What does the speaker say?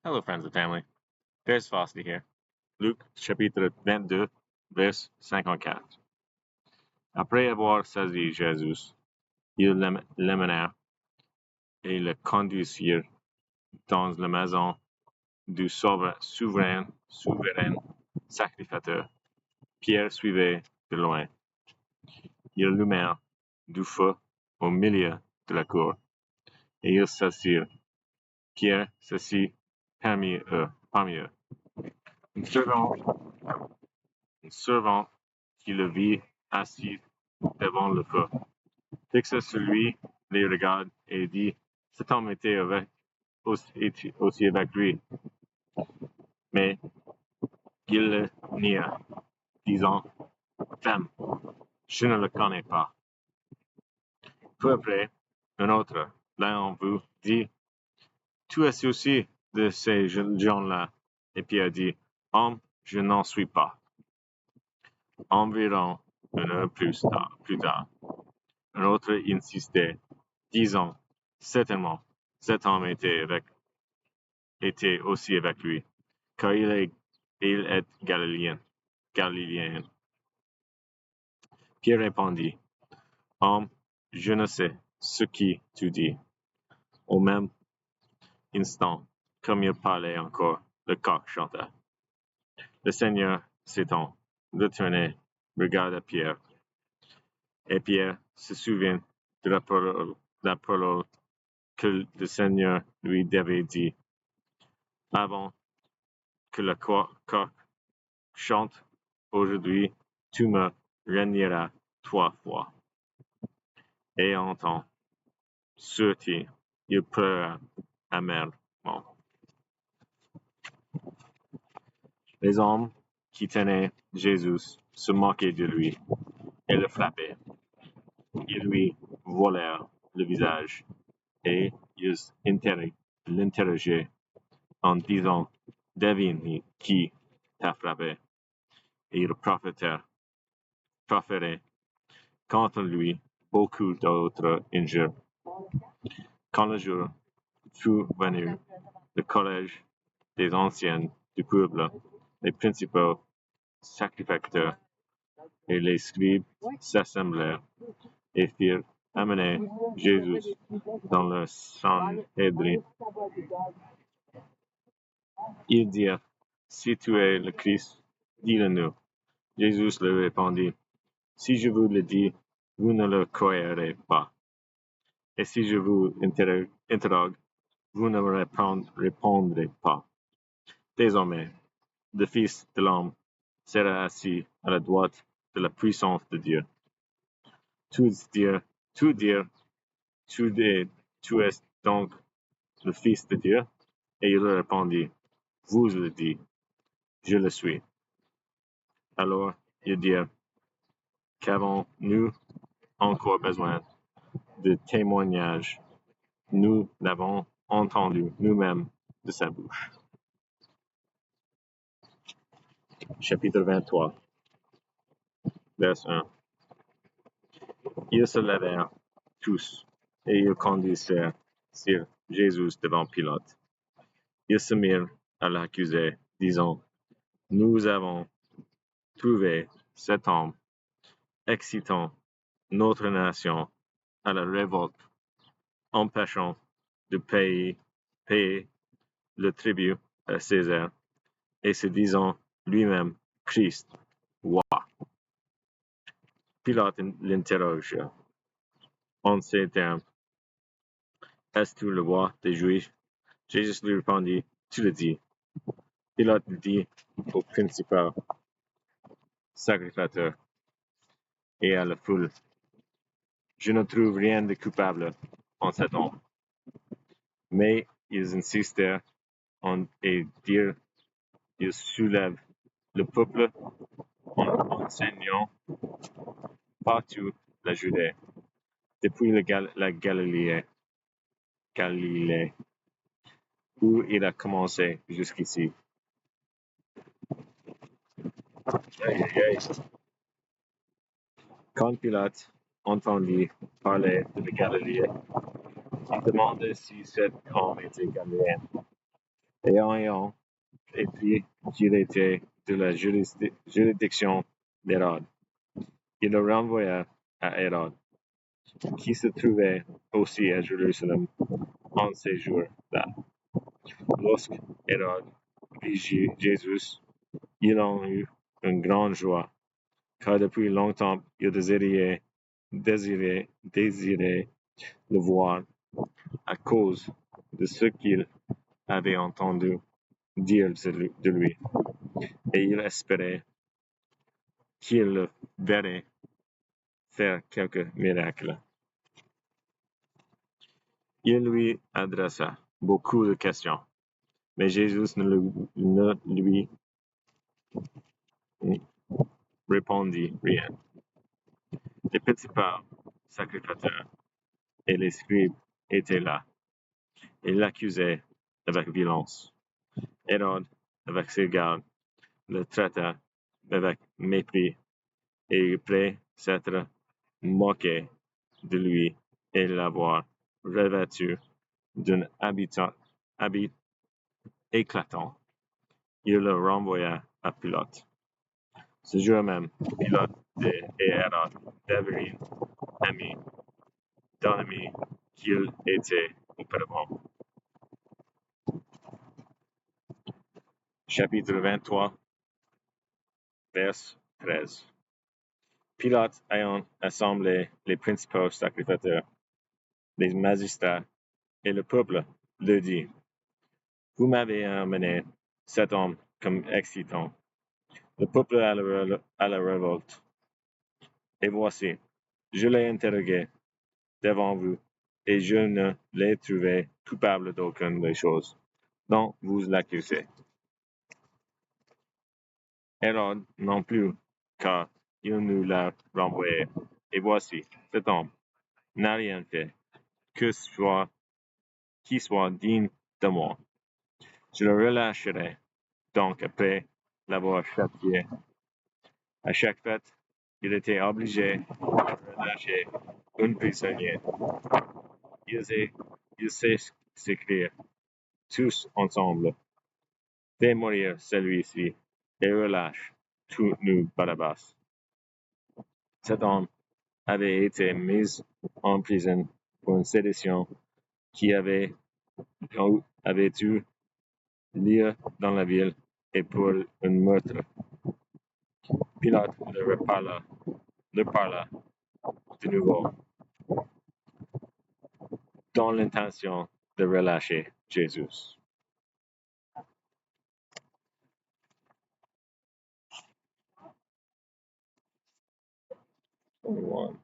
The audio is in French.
Hello, friends and family. Pierce Fossey here. Luc, chapitre 22, verse 54. Après avoir saisi Jésus, ils l'emmenèrent et le conduisirent dans la maison du souverain sacrificateur. Pierre suivait de loin. Ils allumèrent du feu au milieu de la cour, et ils s'assirent. Pierre s'assit parmi eux. Un servant qui le vit assis devant le feu fixa sur lui les regards et dit: Cet homme était aussi avec lui. Mais il le nia, disant: Femme, je ne le connais pas. Peu après, un autre, l'un en vous, dit: Tu es aussi de ces gens-là. Et Pierre dit: Homme, je n'en suis pas. Environ une heure plus tard, un autre insistait, disant: Certainement, cet homme était aussi avec lui, car il est galiléen. Pierre répondit: Homme, je ne sais ce que tu dis. Au même instant, comme il parlait encore, le coq chanta. Le Seigneur s'étant retourné, regarda Pierre, et Pierre se souvint de la parole que le Seigneur lui avait dit: Avant que le coq chante, aujourd'hui, tu me renieras 3 fois. Et en temps, sorti, il pleura amèrement. Les hommes qui tenaient Jésus se moquaient de lui et le frappaient. Ils lui volèrent le visage et ils l'interrogeaient en disant: Devine qui t'a frappé. Et ils proféraient contre lui beaucoup d'autres injures. Quand le jour fut venu, le collège des anciens du peuple, les principaux sacrificateurs et les scribes s'assemblèrent et firent amener Jésus dans le Sanhédrin. Ils dirent: Si tu es le Christ, dis-le-nous. Jésus leur répondit: Si je vous le dis, vous ne le croirez pas. Et si je vous interroge, vous ne me répondrez pas. Désormais, le Fils de l'homme sera assis à la droite de la puissance de Dieu. Tous dirent: Tu es donc le Fils de Dieu? Et il répondit: Vous le dites, je le suis. Alors ils dirent: Qu'avons-nous encore besoin de témoignages? Nous l'avons entendu nous-mêmes de sa bouche. Chapitre 23, verset 1. Ils se levèrent tous, et ils conduisirent Jésus devant Pilate. Ils se mirent à l'accuser, disant: Nous avons trouvé cet homme excitant notre nation à la révolte, empêchant de payer le tribut à César, et se disant lui-même Christ, roi. Pilate l'interrogea en ces termes: Es-tu le roi des Juifs? Jésus lui répondit: Tu le dis. Pilate dit au principal sacrificateur et à la foule: Je ne trouve rien de coupable en cet homme. Mais ils insistèrent et dirent: Il soulève le peuple en enseignant partout la Judée, depuis la Galilée, où il a commencé jusqu'ici. Quand Pilate entendit parler de la Galilée, il demanda si cet homme était galiléen. ayant appris qu'il était de la juridiction d'Hérode. Il le renvoya à Hérode, qui se trouvait aussi à Jérusalem en ces jours-là. Lorsque Hérode vit Jésus, il en eut une grande joie, car depuis longtemps il désirait le voir à cause de ce qu'il avait entendu dire de lui, et il espérait qu'il le verrait faire quelques miracles. Il lui adressa beaucoup de questions, mais Jésus ne lui répondit rien. Les principaux sacrificateurs et les scribes étaient là, et l'accusaient avec violence. Hérode, avec ses gardes, le traita avec mépris, et après s'être moqué de lui et l'avoir revêtu d'un habit éclatant, il le renvoya à Pilate. Ce jour même, Pilate et Hérode devinrent amis d'ennemis qu'ils étaient auparavant. Chapitre 23, verset 13. Pilate ayant assemblé les principaux sacrificateurs, les magistrats et le peuple, leur dit: Vous m'avez amené cet homme comme excitant le peuple à la révolte. Et voici, je l'ai interrogé devant vous, et je ne l'ai trouvé coupable d'aucune des choses dont vous l'accusez. Hérode non plus, car il nous l'a renvoyé. Et voici, cet homme n'a rien fait qui soit digne de moi. Je le relâcherai donc après l'avoir châtié. À chaque fête, il était obligé de relâcher un prisonnier. Ils s'écrièrent tous ensemble: Fais mourir celui-ci et relâche tout nous Barabbas. Cet homme avait été mis en prison pour une sédition qui avait eu lieu dans la ville et pour un meurtre. Pilate leur parla de nouveau dans l'intention de relâcher Jésus. 21.